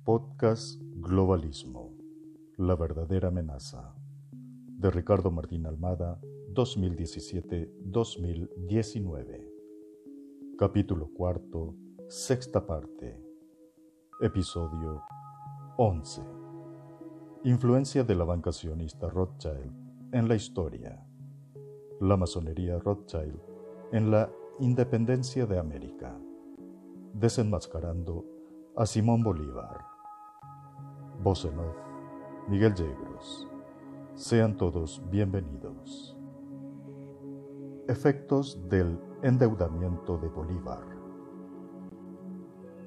Podcast Globalismo, la verdadera amenaza, de Ricardo Martín Almada, 2017-2019. Capítulo cuarto, sexta parte. Episodio 11. Influencia de la banca sionista Rothschild en la historia. La masonería Rothschild en la independencia de América. Desenmascarando a Simón Bolívar. Voz en off, Miguel Yegros. Sean todos bienvenidos. Efectos del endeudamiento de Bolívar.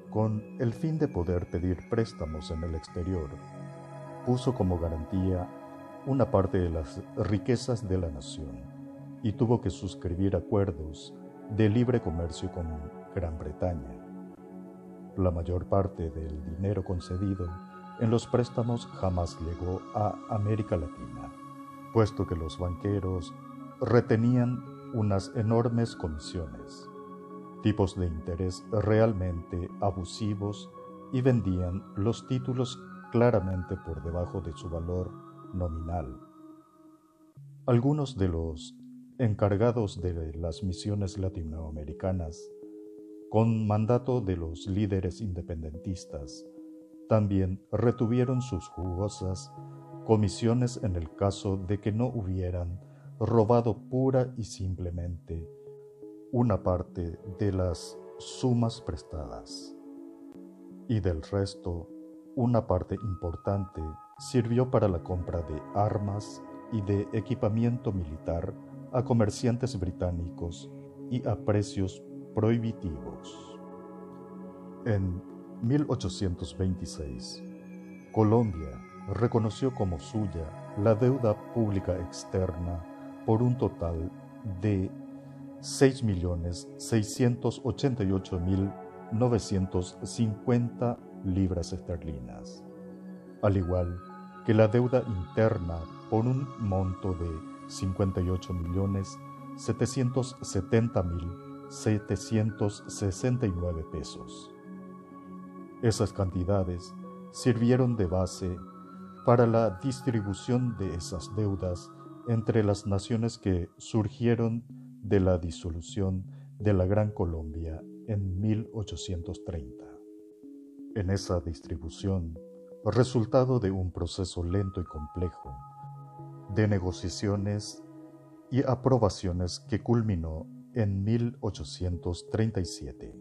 Con el fin de poder pedir préstamos en el exterior, puso como garantía una parte de las riquezas de la nación y tuvo que suscribir acuerdos de libre comercio con Gran Bretaña. La mayor parte del dinero concedido en los préstamos jamás llegó a América Latina, puesto que los banqueros retenían unas enormes comisiones, tipos de interés realmente abusivos y vendían los títulos claramente por debajo de su valor nominal. Algunos de los encargados de las misiones latinoamericanas, con mandato de los líderes independentistas, también retuvieron sus jugosas comisiones en el caso de que no hubieran robado pura y simplemente una parte de las sumas prestadas, y del resto, una parte importante sirvió para la compra de armas y de equipamiento militar a comerciantes británicos y a precios prohibitivos. En 1826, Colombia reconoció como suya la deuda pública externa por un total de 6.688.950 libras esterlinas, al igual que la deuda interna por un monto de 58.770.769 pesos. Esas cantidades sirvieron de base para la distribución de esas deudas entre las naciones que surgieron de la disolución de la Gran Colombia en 1830. En esa distribución, resultado de un proceso lento y complejo, de negociaciones y aprobaciones que culminó en 1837,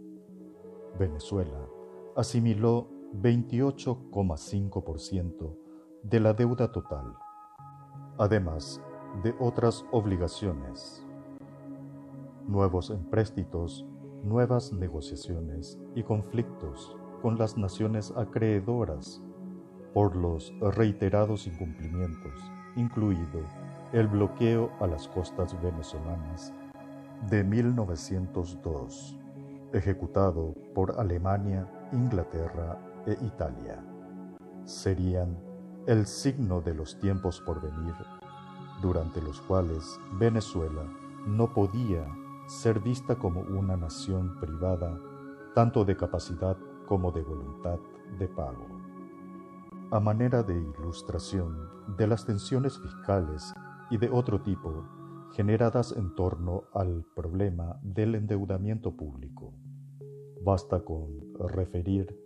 Venezuela asimiló 28,5% de la deuda total, además de otras obligaciones, nuevos empréstitos, nuevas negociaciones y conflictos con las naciones acreedoras por los reiterados incumplimientos, incluido el bloqueo a las costas venezolanas de 1902, ejecutado por Alemania, Inglaterra e Italia. Serían el signo de los tiempos por venir, durante los cuales Venezuela no podía ser vista como una nación privada, tanto de capacidad como de voluntad de pago. A manera de ilustración de las tensiones fiscales y de otro tipo generadas en torno al problema del endeudamiento público, basta con referir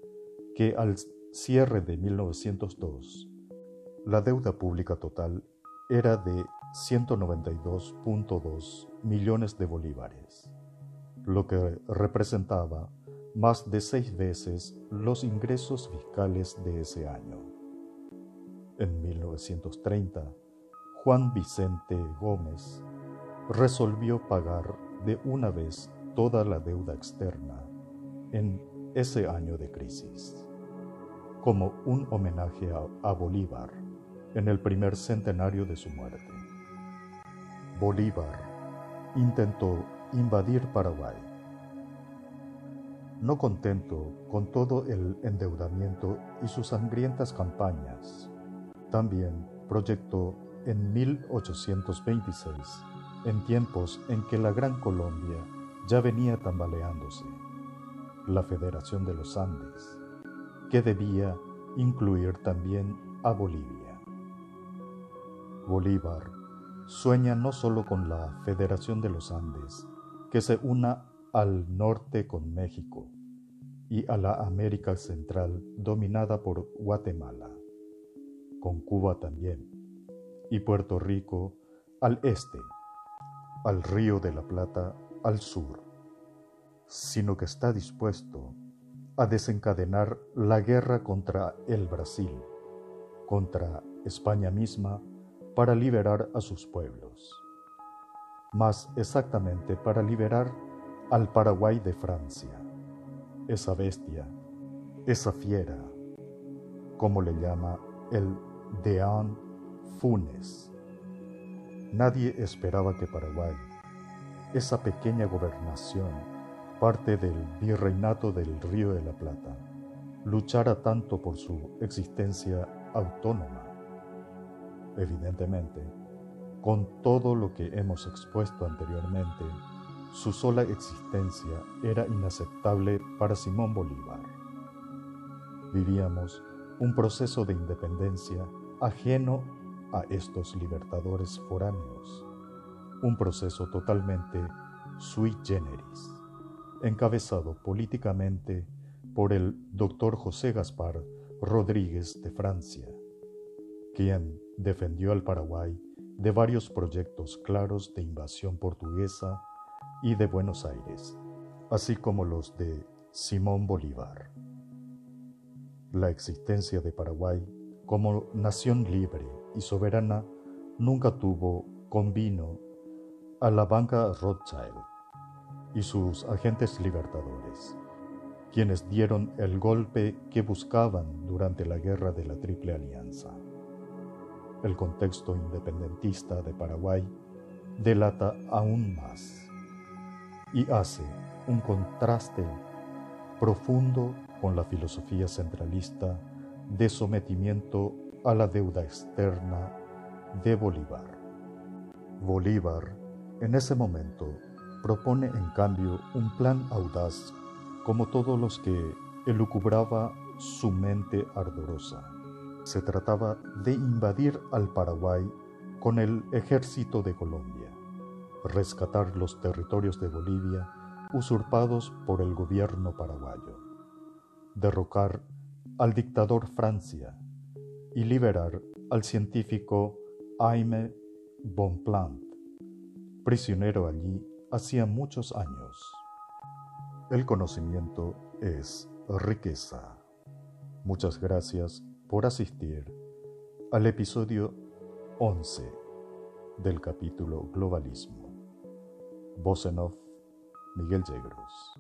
que al cierre de 1902, la deuda pública total era de 192.2 millones de bolívares, lo que representaba más de 6 veces los ingresos fiscales de ese año. En 1930, Juan Vicente Gómez resolvió pagar de una vez toda la deuda externa en ese año de crisis, como un homenaje a Bolívar en el primer centenario de su muerte. Bolívar intentó invadir Paraguay. No contento con todo el endeudamiento y sus sangrientas campañas, también proyectó en 1826, en tiempos en que la Gran Colombia ya venía tambaleándose, la Federación de los Andes, que debía incluir también a Bolivia. Bolívar sueña no solo con la Federación de los Andes, que se una al norte con México y a la América Central dominada por Guatemala, con Cuba también, y Puerto Rico al este, al Río de la Plata al sur, sino que está dispuesto a desencadenar la guerra contra el Brasil, contra España misma, para liberar a sus pueblos. Más exactamente para liberar al Paraguay de Francia, esa bestia, esa fiera, como le llama el Deán Funes. Nadie esperaba que Paraguay, esa pequeña gobernación, parte del virreinato del Río de la Plata, luchara tanto por su existencia autónoma. Evidentemente, con todo lo que hemos expuesto anteriormente, su sola existencia era inaceptable para Simón Bolívar. Vivíamos un proceso de independencia ajeno a estos libertadores foráneos, un proceso totalmente sui generis, encabezado políticamente por el doctor José Gaspar Rodríguez de Francia, quien defendió al Paraguay de varios proyectos claros de invasión portuguesa y de Buenos Aires, así como los de Simón Bolívar. La existencia de Paraguay como nación libre y soberana nunca tuvo convino a la banca Rothschild y sus agentes libertadores, quienes dieron el golpe que buscaban durante la guerra de la Triple Alianza. El contexto independentista de Paraguay delata aún más y hace un contraste profundo con la filosofía centralista de sometimiento a la deuda externa de Bolívar. Bolívar, en ese momento, propone en cambio un plan audaz como todos los que elucubraba su mente ardorosa. Se trataba de invadir al Paraguay con el ejército de Colombia, rescatar los territorios de Bolivia usurpados por el gobierno paraguayo, derrocar al dictador Francia y liberar al científico Jaime Bonpland, prisionero allí hacía muchos años. El conocimiento es riqueza. Muchas gracias por asistir al episodio 11 del capítulo Globalismo. Voz en off, Miguel Yegros.